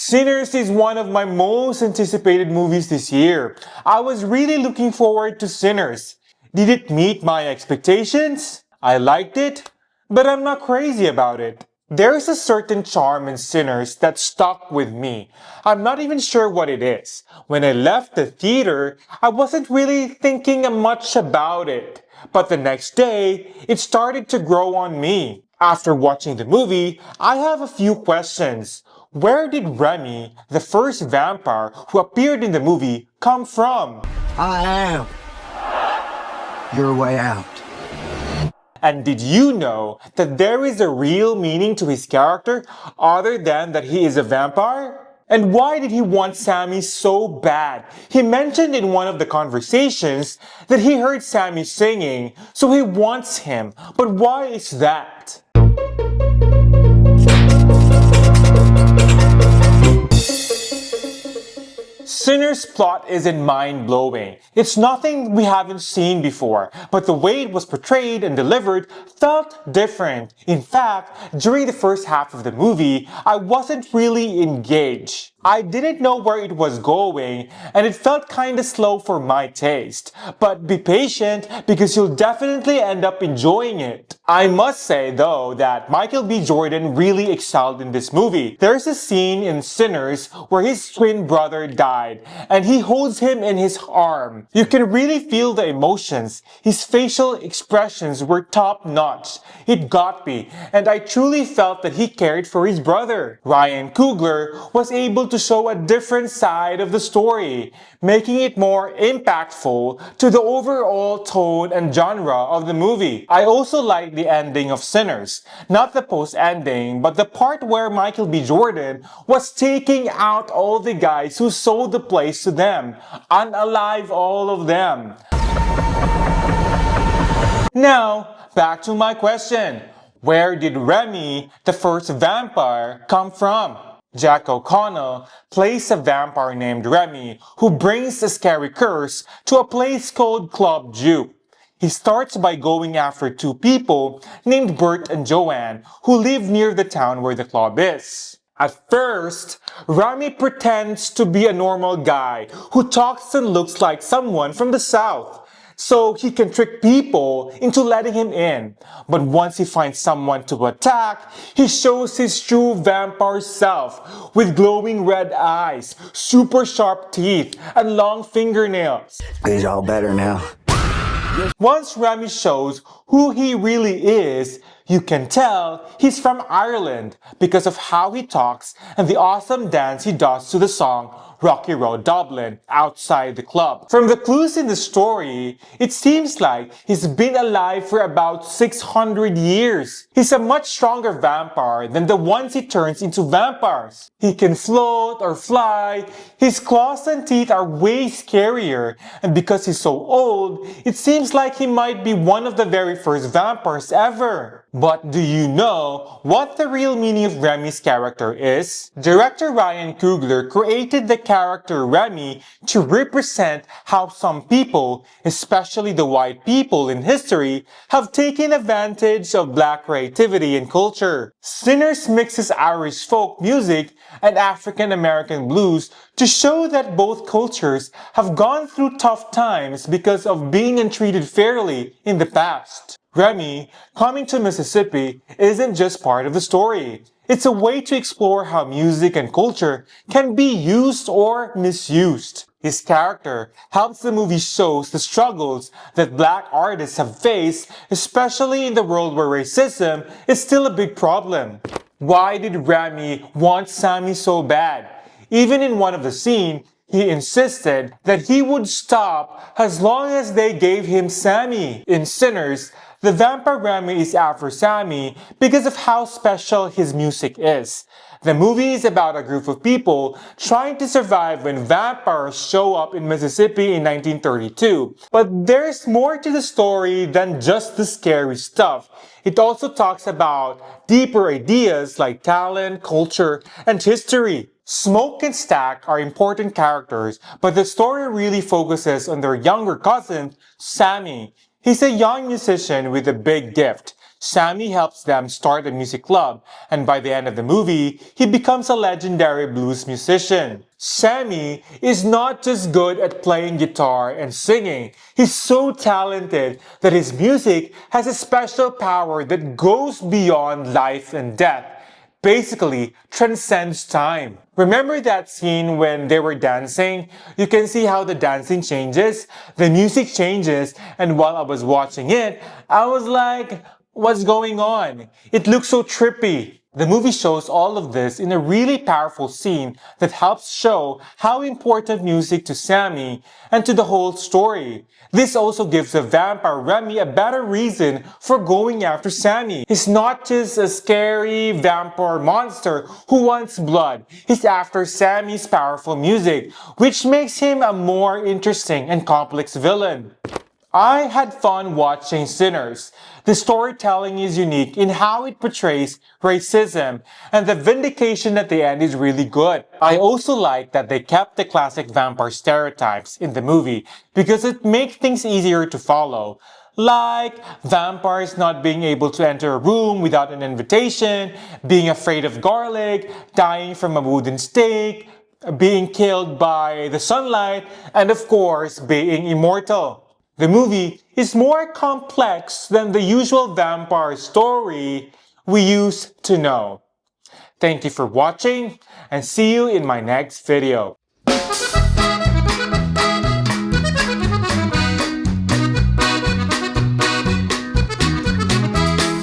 Sinners is one of my most anticipated movies this year. I was really looking forward to Sinners. Did it meet my expectations? I liked it, but I'm not crazy about it. There's a certain charm in Sinners that stuck with me. I'm not even sure what it is. When I left the theater, I wasn't really thinking much about it. But the next day, it started to grow on me. After watching the movie, I have a few questions. Where did Remy, the first vampire who appeared in the movie, come from? I am your way out. And did you know that there is a real meaning to his character other than that he is a vampire? And why did he want Sammy so bad? He mentioned in one of the conversations that he heard Sammy singing, so he wants him. But why is that? Sinner's plot isn't mind-blowing. It's nothing we haven't seen before, but the way it was portrayed and delivered felt different. In fact, during the first half of the movie, I wasn't really engaged. I didn't know where it was going, and it felt kinda slow for my taste. But be patient, because you'll definitely end up enjoying it. I must say, though, that Michael B. Jordan really excelled in this movie. There's a scene in Sinners where his twin brother died, and he holds him in his arm. You can really feel the emotions. His facial expressions were top-notch. It got me, and I truly felt that he cared for his brother. Ryan Coogler was able to show a different side of the story, making it more impactful to the overall tone and genre of the movie. I also liked the ending of Sinners. Not the post-ending, but the part where Michael B. Jordan was taking out all the guys who sold the place to them. Unalive all of them. Now, back to my question. Where did Remy, the first vampire, come from? Jack O'Connell plays a vampire named Remy who brings a scary curse to a place called Club Juke. He starts by going after two people named Bert and Joanne who live near the town where the club is. At first, Remy pretends to be a normal guy who talks and looks like someone from the South, so he can trick people into letting him in. But once he finds someone to attack, he shows his true vampire self with glowing red eyes, super sharp teeth, and long fingernails. He's all better now. Once Remy shows who he really is, you can tell he's from Ireland because of how he talks and the awesome dance he does to the song Rocky Road Dublin outside the club. From the clues in the story, it seems like he's been alive for about 600 years. He's a much stronger vampire than the ones he turns into vampires. He can float or fly, his claws and teeth are way scarier, and because he's so old, it seems like he might be one of the very first vampires ever. But do you know what the real meaning of Remy's character is? Director Ryan Coogler created the character Remy to represent how some people, especially the white people in history, have taken advantage of black creativity and culture. Sinners mixes Irish folk music and African American blues to show that both cultures have gone through tough times because of being untreated fairly in the past. Remy, coming to Mississippi, isn't just part of the story. It's a way to explore how music and culture can be used or misused. His character helps the movie shows the struggles that black artists have faced, especially in the world where racism is still a big problem. Why did Remy want Sammy so bad? Even in one of the scenes, he insisted that he would stop as long as they gave him Sammy. In Sinners, the vampire Remy is after Sammy because of how special his music is. The movie is about a group of people trying to survive when vampires show up in Mississippi in 1932. But there's more to the story than just the scary stuff. It also talks about deeper ideas like talent, culture, and history. Smoke and Stack are important characters, but the story really focuses on their younger cousin, Sammy. He's a young musician with a big gift. Sammy helps them start a music club, and by the end of the movie, he becomes a legendary blues musician. Sammy is not just good at playing guitar and singing, he's so talented that his music has a special power that goes beyond life and death. Basically, transcends time. Remember that scene when they were dancing? You can see how the dancing changes, the music changes, and while I was watching it, I was like, what's going on? It looks so trippy. The movie shows all of this in a really powerful scene that helps show how important music to Sammy and to the whole story. This also gives the vampire Remy a better reason for going after Sammy. He's not just a scary vampire monster who wants blood. He's after Sammy's powerful music, which makes him a more interesting and complex villain. I had fun watching Sinners. The storytelling is unique in how it portrays racism, and the vindication at the end is really good. I also like that they kept the classic vampire stereotypes in the movie because it makes things easier to follow. Like vampires not being able to enter a room without an invitation, being afraid of garlic, dying from a wooden stake, being killed by the sunlight, and of course, being immortal. The movie is more complex than the usual vampire story we used to know. Thank you for watching and see you in my next video.